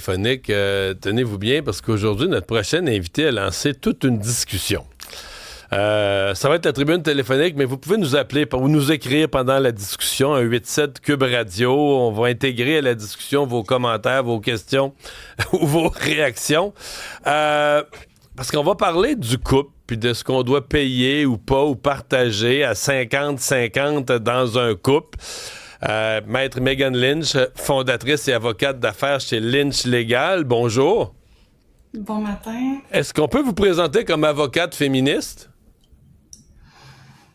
Téléphonique, tenez-vous bien parce qu'aujourd'hui, notre prochaine invitée a lancé toute une discussion. Ça va être la tribune téléphonique, mais vous pouvez nous appeler ou nous écrire pendant la discussion, un 87 Cube Radio. On va intégrer à la discussion vos commentaires, vos questions ou vos réactions. Parce qu'on va parler du couple, puis de ce qu'on doit payer ou pas, ou partager à 50-50 dans un couple. Maître Megan Lynch, fondatrice et avocate d'affaires chez Lynch Légal. Bonjour. Bon matin. Est-ce qu'on peut vous présenter comme avocate féministe?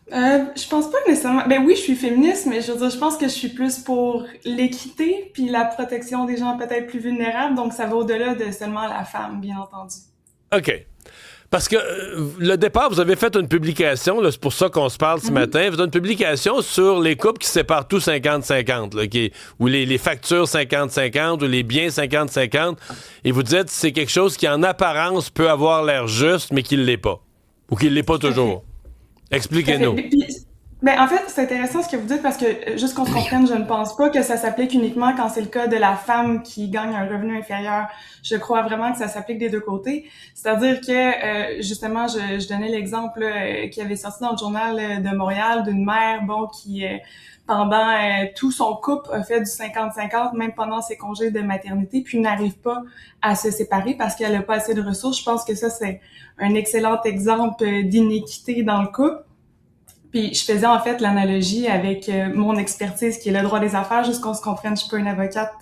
Je pense pas nécessairement. Ben oui, je suis féministe, mais je veux dire, je pense que je suis plus pour l'équité puis la protection des gens peut-être plus vulnérables. Donc, ça va au-delà de seulement la femme, bien entendu. OK. Parce que le départ, vous avez fait une publication, là, c'est pour ça qu'on se parle ce matin, vous avez une publication sur les couples qui séparent tout 50-50, là, ou les factures 50-50, ou les biens 50-50, et vous dites que c'est quelque chose qui, en apparence, peut avoir l'air juste, mais qui ne l'est pas. Ou qui ne l'est pas toujours. Expliquez-nous. Ben, en fait, c'est intéressant ce que vous dites parce que, juste qu'on se comprenne, je ne pense pas que ça s'applique uniquement quand c'est le cas de la femme qui gagne un revenu inférieur. Je crois vraiment que ça s'applique des deux côtés. C'est-à-dire que, justement, je donnais l'exemple qui avait sorti dans le journal de Montréal d'une mère, qui, pendant tout son couple, a fait du 50-50, même pendant ses congés de maternité, puis n'arrive pas à se séparer parce qu'elle n'a pas assez de ressources. Je pense que ça, c'est un excellent exemple d'inéquité dans le couple. Puis je faisais en fait l'analogie avec mon expertise qui est le droit des affaires, juste qu'on se comprenne, je suis pas une avocate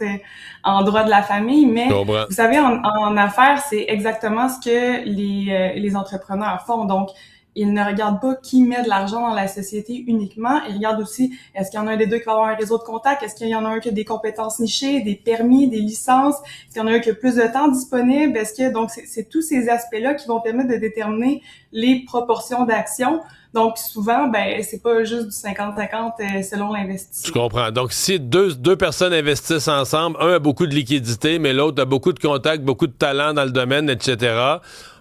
en droit de la famille, mais vous savez, en affaires, c'est exactement ce que les entrepreneurs font. Donc, ils ne regardent pas qui met de l'argent dans la société uniquement, ils regardent aussi, est-ce qu'il y en a un des deux qui va avoir un réseau de contacts, est-ce qu'il y en a un qui a des compétences nichées, des permis, des licences, est-ce qu'il y en a un qui a plus de temps disponible, est-ce que, donc c'est tous ces aspects-là qui vont permettre de déterminer les proportions d'action. Donc, souvent, c'est pas juste du 50-50 selon l'investissement. Je comprends. Donc, si deux personnes investissent ensemble, un a beaucoup de liquidité, mais l'autre a beaucoup de contacts, beaucoup de talent dans le domaine, etc.,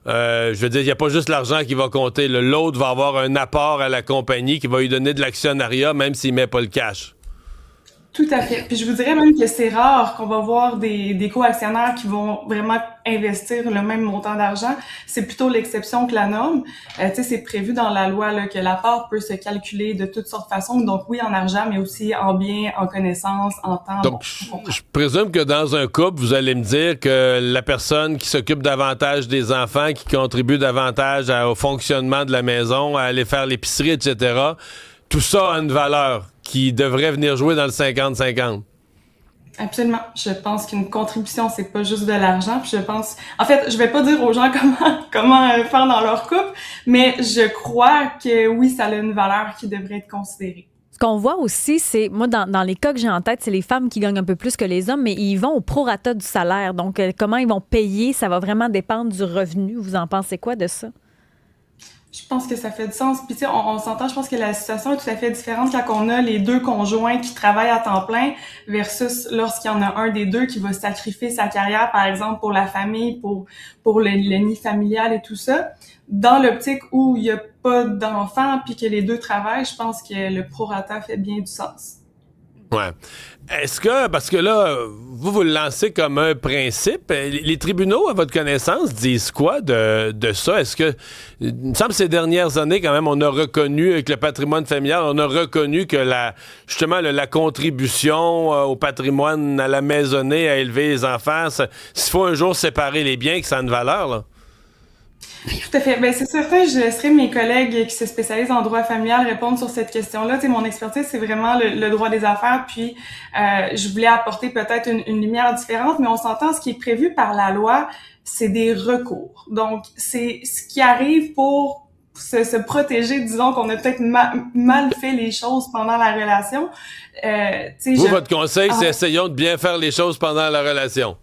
je veux dire, il n'y a pas juste l'argent qui va compter. L'autre va avoir un apport à la compagnie qui va lui donner de l'actionnariat, même s'il ne met pas le cash. Tout à fait. Puis je vous dirais même que c'est rare qu'on va voir des co-actionnaires qui vont vraiment investir le même montant d'argent. C'est plutôt l'exception que la norme. Tu sais, c'est prévu dans la loi là, que l'apport peut se calculer de toutes sortes de façons. Donc oui, en argent, mais aussi en biens, en connaissances, en temps. Donc, je présume que dans un couple, vous allez me dire que la personne qui s'occupe davantage des enfants, qui contribue davantage au fonctionnement de la maison, à aller faire l'épicerie, etc., tout ça a une valeur qui devrait venir jouer dans le 50-50. Absolument. Je pense qu'une contribution, c'est pas juste de l'argent. Puis je pense, en fait, je vais pas dire aux gens comment faire dans leur couple, mais je crois que oui, ça a une valeur qui devrait être considérée. Ce qu'on voit aussi, c'est, moi, dans les cas que j'ai en tête, c'est les femmes qui gagnent un peu plus que les hommes, mais ils vont au prorata du salaire. Donc, comment ils vont payer, ça va vraiment dépendre du revenu. Vous en pensez quoi de ça? Je pense que ça fait du sens. Puis tu sais, on s'entend, je pense que la situation est tout à fait différente quand on a les deux conjoints qui travaillent à temps plein versus lorsqu'il y en a un des deux qui va sacrifier sa carrière, par exemple, pour la famille, pour le nid familial et tout ça. Dans l'optique où il n'y a pas d'enfants puis que les deux travaillent, je pense que le prorata fait bien du sens. Ouais. Est-ce que, parce que là, vous le lancez comme un principe, les tribunaux, à votre connaissance, disent quoi de ça? Est-ce que, il me semble que ces dernières années, quand même, on a reconnu, avec le patrimoine familial, on a reconnu que justement, la contribution au patrimoine, à la maisonnée, à élever les enfants, s'il faut un jour séparer les biens, que ça a une valeur, là? Tout à fait. Ben, c'est certain, je laisserai mes collègues qui se spécialisent en droit familial répondre sur cette question-là. Tu sais, mon expertise, c'est vraiment le droit des affaires, puis je voulais apporter peut-être une lumière différente, mais on s'entend, ce qui est prévu par la loi, c'est des recours. Donc, c'est ce qui arrive pour se protéger, disons qu'on a peut-être mal fait les choses pendant la relation. Votre conseil, c'est essayons de bien faire les choses pendant la relation.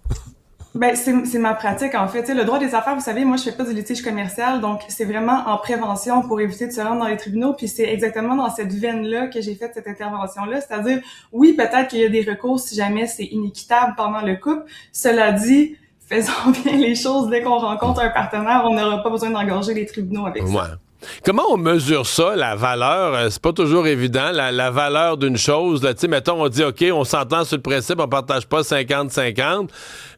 Ben c'est ma pratique en fait. Tu sais, le droit des affaires, vous savez, moi je fais pas du litige commercial, donc c'est vraiment en prévention pour éviter de se rendre dans les tribunaux. Puis c'est exactement dans cette veine-là que j'ai fait cette intervention-là, c'est-à-dire oui, peut-être qu'il y a des recours si jamais c'est inéquitable pendant le couple. Cela dit, faisons bien les choses dès qu'on rencontre un partenaire, on n'aura pas besoin d'engorger les tribunaux avec ça. Comment on mesure ça, la valeur? C'est pas toujours évident, la valeur d'une chose. Tu sais, mettons, on dit, OK, on s'entend sur le principe, on partage pas 50-50,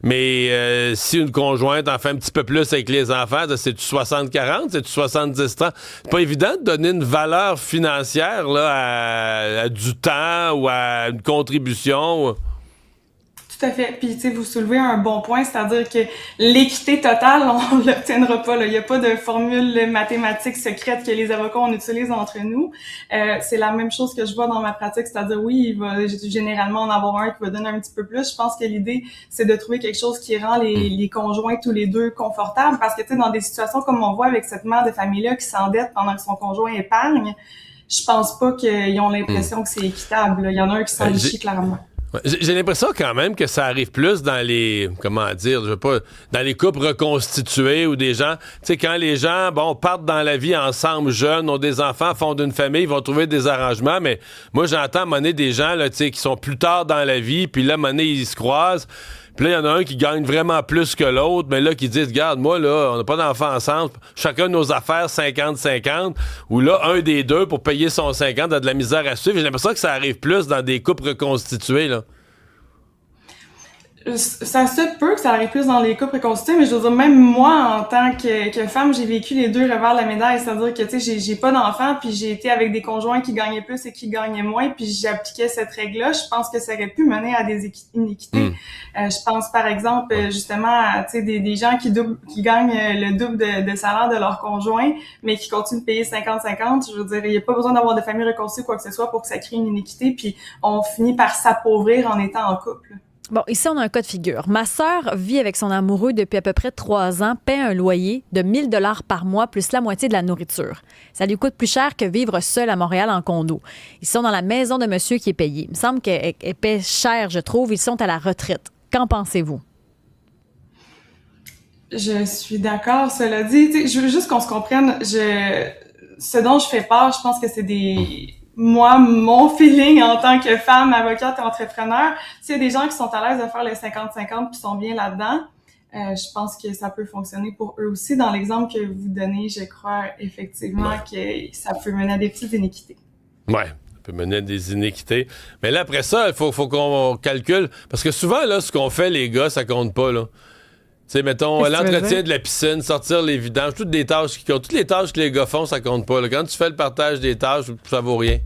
mais si une conjointe en fait un petit peu plus avec les enfants, c'est-tu 60-40? C'est-tu 70-30? C'est pas évident de donner une valeur financière là, à du temps ou à une contribution. Tout à fait. Puis, tu sais, vous soulevez un bon point, c'est-à-dire que l'équité totale, on l'obtiendra pas, là. Il n'y a pas de formule mathématique secrète que les avocats, on utilise entre nous. C'est la même chose que je vois dans ma pratique, c'est-à-dire, oui, il va généralement en avoir un qui va donner un petit peu plus. Je pense que l'idée, c'est de trouver quelque chose qui rend les conjoints tous les deux confortables, parce que, tu sais, dans des situations comme on voit avec cette mère de famille-là qui s'endette pendant que son conjoint épargne, je pense pas qu'ils ont l'impression que c'est équitable, là. Il y en a un qui s'enrichit clairement. J'ai l'impression quand même que ça arrive plus dans les, comment dire, je sais pas, dans les couples reconstitués ou des gens, tu sais, quand les gens, partent dans la vie ensemble, jeunes, ont des enfants, fondent une famille, ils vont trouver des arrangements, mais moi, j'entends à un moment donné des gens, là, tu sais, qui sont plus tard dans la vie, puis là, à un moment donné, ils se croisent, puis là, il y en a un qui gagne vraiment plus que l'autre, mais là, qui dit, regarde, moi, là, on n'a pas d'enfants ensemble, chacun de nos affaires 50-50, ou là, un des deux, pour payer son 50, a de la misère à suivre. J'ai l'impression que ça arrive plus dans des couples reconstitués, là. Ça se peut que ça arrive plus dans les couples reconstitués, mais je veux dire, même moi, en tant que femme, j'ai vécu les deux revers de la médaille, c'est-à-dire que, tu sais, j'ai pas d'enfants, puis j'ai été avec des conjoints qui gagnaient plus et qui gagnaient moins, puis j'appliquais cette règle-là. Je pense que ça aurait pu mener à des inéquités. Je pense, par exemple, justement, à, tu sais, des gens qui gagnent le double de salaire de leur conjoint, mais qui continuent de payer 50-50. Je veux dire, il n'y a pas besoin d'avoir de famille reconstituée ou quoi que ce soit pour que ça crée une inéquité, puis on finit par s'appauvrir en étant en couple. Bon, ici, on a un cas de figure. Ma sœur vit avec son amoureux depuis à peu près 3 ans, paie un loyer de 1 000 $ par mois, plus la moitié de la nourriture. Ça lui coûte plus cher que vivre seule à Montréal en condo. Ils sont dans la maison de monsieur qui est payé. Il me semble qu'elle paie cher, je trouve. Ils sont à la retraite. Qu'en pensez-vous? Je suis d'accord. Cela dit, tu sais, je veux juste qu'on se comprenne. Ce dont je fais part, je pense que c'est moi, mon feeling en tant que femme, avocate et entrepreneur, s'il y a des gens qui sont à l'aise de faire le 50-50 puis sont bien là-dedans, je pense que ça peut fonctionner pour eux aussi. Dans l'exemple que vous donnez, je crois effectivement que ça peut mener à des petites inéquités. Ouais. Ça peut mener à des inéquités. Mais là, après ça, il faut qu'on calcule. Parce que souvent, là, ce qu'on fait, les gars, ça compte pas, là. Tu sais, mettons, l'entretien de la piscine, sortir les vidanges, toutes les tâches qui comptent. Toutes les tâches que les gars font, ça compte pas, là. Quand tu fais le partage des tâches, ça vaut rien.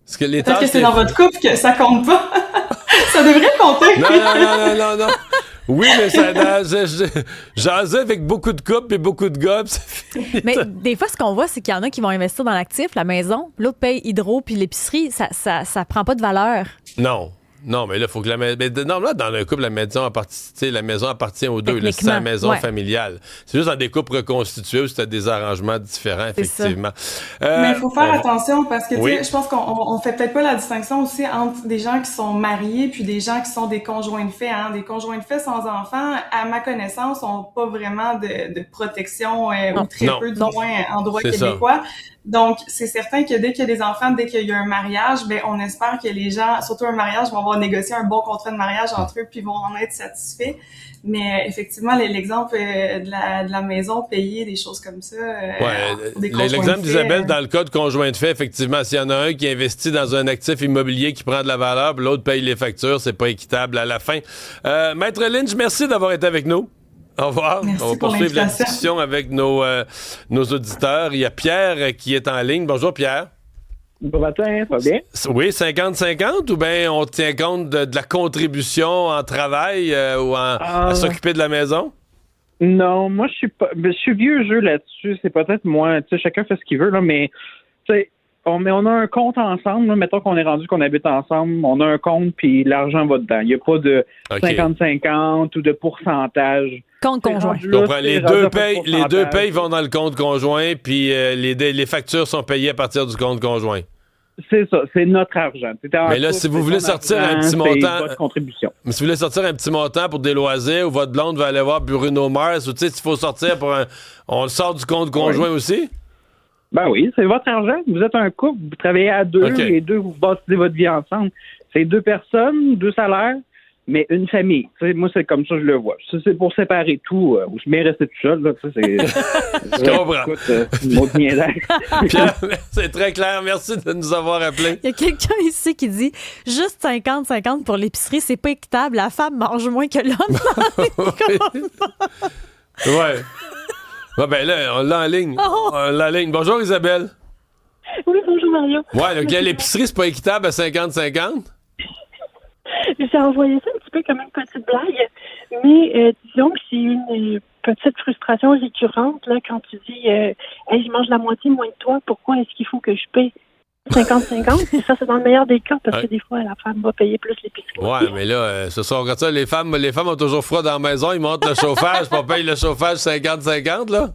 Parce que les Peut-être que c'est dans votre couple que ça compte pas. Ça devrait compter. Non. Oui, mais ça, j'en ai avec beaucoup de couples et beaucoup de gars. Mais des fois, ce qu'on voit, c'est qu'il y en a qui vont investir dans l'actif, la maison, l'autre paye hydro puis l'épicerie. Ça prend pas de valeur. Non, mais là, il faut que là, dans un couple, la maison appartient aux deux. Là, c'est la maison familiale. C'est juste dans des couples reconstitués où c'est des arrangements différents, effectivement. Mais il faut faire attention parce que, tu sais, je pense qu'on fait peut-être pas la distinction aussi entre des gens qui sont mariés puis des gens qui sont des conjoints de fait. Hein. Des conjoints de fait sans enfants, à ma connaissance, n'ont pas vraiment de protection ou très peu, du moins, en droit québécois. Donc, c'est certain que dès qu'il y a des enfants, dès qu'il y a un mariage, ben on espère que les gens, surtout un mariage, vont avoir négocié un bon contrat de mariage entre eux puis vont en être satisfaits. Mais effectivement, l'exemple de la maison payée, des choses comme ça. L'exemple d'Isabelle, dans le cas de conjoint de fait, effectivement, s'il y en a un qui investit dans un actif immobilier qui prend de la valeur, puis l'autre paye les factures, c'est pas équitable à la fin. Maître Lynch, merci d'avoir été avec nous. Au revoir. Merci. On va poursuivre la discussion avec nos auditeurs. Il y a Pierre qui est en ligne. Bonjour, Pierre. Bon matin, ça va bien? Oui, 50-50 ou bien on tient compte de la contribution en travail ou à s'occuper de la maison? Non, moi, je suis vieux jeu là-dessus. C'est peut-être moi. Tu sais, chacun fait ce qu'il veut, là, mais tu sais, on a un compte ensemble. Là, mettons qu'on est rendu qu'on habite ensemble. On a un compte, puis l'argent va dedans. Il n'y a pas de 50-50 ou de pourcentage. Compte conjoint. Les deux payes vont dans le compte conjoint, puis les factures sont payées à partir du compte conjoint. C'est ça, c'est notre argent. Mais là, si vous voulez sortir un petit montant, votre contribution. Mais si vous voulez sortir un petit montant pour des loisirs, ou votre blonde va aller voir Bruno Mars, ou tu sais, s'il faut sortir on le sort du compte conjoint aussi? Ben oui, c'est votre argent. Vous êtes un couple, vous travaillez à deux, les deux, vous bâtissez votre vie ensemble. C'est 2 personnes, 2 salaires, mais une famille. Tu sais, moi, c'est comme ça que je le vois. Ça, c'est pour séparer tout. Ou je suis bien resté tout seul. Là, tu sais, je comprends. Écoute, c'est une autre niaisaire. Pierre, c'est très clair. Merci de nous avoir appelés. Il y a quelqu'un ici qui dit juste 50-50 pour l'épicerie, c'est pas équitable. La femme mange moins que l'homme. Ouais. Ouais, ben là, on l'a en ligne. Oh. On l'a en ligne. Bonjour, Isabelle. Oui, bonjour Mario. Ouais, donc l'épicerie, c'est pas équitable à 50-50? J'ai envoyé ça un petit peu comme une petite blague, mais disons que c'est une petite frustration récurrente là quand tu dis hey, je mange la moitié moins que toi, pourquoi est-ce qu'il faut que je paye 50-50? Et ça, c'est dans le meilleur des cas, parce que des fois, la femme va payer plus l'épicerie. Ouais, mais là, ce soir, comme ça, les femmes ont toujours froid dans la maison, ils montent le chauffage, puis on paye le chauffage 50-50, là?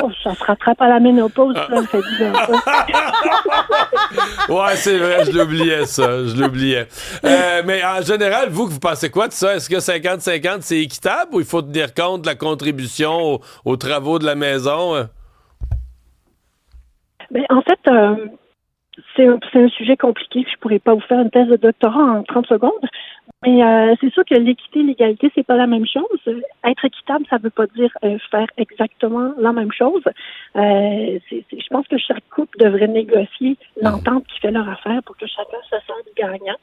Oh, ça se rattrape à la ménopause, là, ça fait 10 ans. Ouais, c'est vrai, je l'oubliais. Mais en général, vous pensez quoi de ça? Est-ce que 50-50, c'est équitable ou il faut tenir compte de la contribution aux travaux de la maison? Ben, en fait, c'est un sujet compliqué. Je pourrais pas vous faire une thèse de doctorat en 30 secondes. Mais c'est sûr que l'équité et l'égalité, c'est pas la même chose. Être équitable, ça veut pas dire faire exactement la même chose. Je pense que chaque couple devrait négocier l'entente qui fait leur affaire pour que chacun se sente gagnant.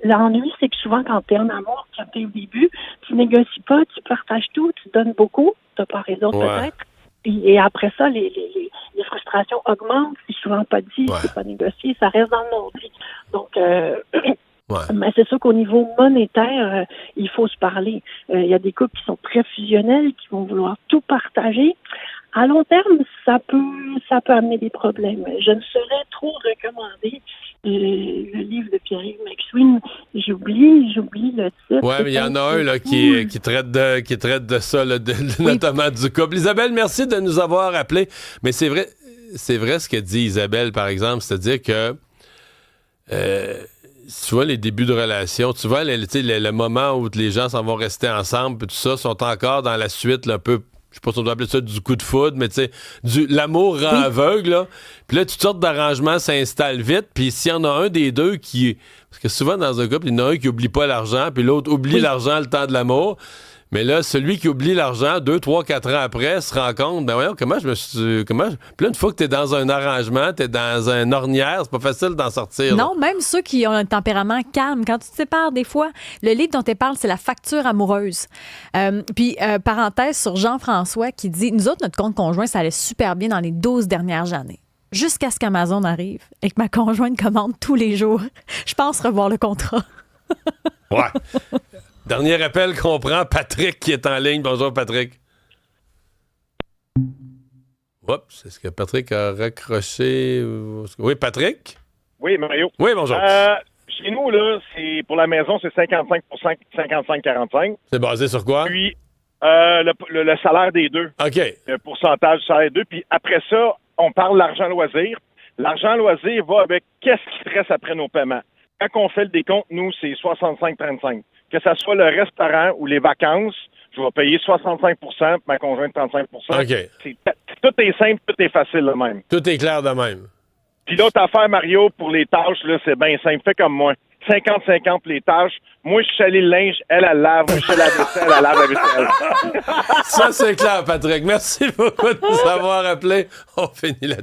L'ennui, c'est que souvent, quand tu es en amour, quand tu es au début, tu négocies pas, tu partages tout, tu donnes beaucoup, t'as pas raison peut-être. Et après ça, les frustrations augmentent, c'est souvent pas dit, c'est pas négocié, ça reste dans le non-dit. Donc, mais c'est sûr qu'au niveau monétaire, il faut se parler. Il y a des couples qui sont très fusionnels, qui vont vouloir tout partager. À long terme, ça peut amener des problèmes. Je ne saurais trop recommander le livre de Pierre-Yves McSween. J'oublie le titre. Ouais, mais il y en a un là, qui traite de ça, là, notamment du couple. Isabelle, merci de nous avoir appelés. Mais c'est vrai ce que dit Isabelle, par exemple, c'est-à-dire que tu vois les débuts de relation, tu vois le moment où les gens s'en vont rester ensemble, puis tout ça, sont encore dans la suite là, un peu, je sais pas si on doit appeler ça du coup de foudre, mais tu sais, l'amour rend aveugle, là. Puis là, toutes sortes d'arrangements s'installent vite, puis s'il y en a un des deux qui... Parce que souvent, dans un couple, il y en a un qui oublie pas l'argent, puis l'autre oublie l'argent le temps de l'amour. Mais là, celui qui oublie l'argent, 2, 3, 4 ans après, se rend compte, ben voyons, Puis là, une fois que t'es dans un arrangement, t'es dans un ornière, c'est pas facile d'en sortir. Non, même ceux qui ont un tempérament calme, quand tu te sépares des fois, le livre dont tu parles, c'est La facture amoureuse. Puis, parenthèse sur Jean-François qui dit, nous autres, notre compte conjoint, ça allait super bien dans les 12 dernières années. Jusqu'à ce qu'Amazon arrive et que ma conjointe commande tous les jours. Je pense revoir le contrat. Ouais. Dernier appel qu'on prend, Patrick qui est en ligne. Bonjour, Patrick. Oups, est-ce que Patrick a raccroché? Oui, Patrick? Oui, Mario. Oui, bonjour. Chez nous, là, c'est pour la maison, c'est 55%, 55-45. C'est basé sur quoi? Puis, le salaire des deux. OK. Le pourcentage du salaire des deux. Puis après ça, on parle l'argent loisir. L'argent loisir va avec qu'est-ce qui reste après nos paiements. Quand on fait le décompte, nous, c'est 65-35. Que ce soit le restaurant ou les vacances, je vais payer 65%, ma conjointe 35%. OK. Tout est simple, tout est facile de même. Tout est clair de même. Puis l'autre affaire, Mario, pour les tâches, là, c'est bien simple. Fais comme moi. 50-50 pour les tâches. Moi, je chalie le linge, elle lave. Moi, je chalie la vaisselle, elle lave la vaisselle. Ça, c'est clair, Patrick. Merci beaucoup de nous avoir appelés. On finit là.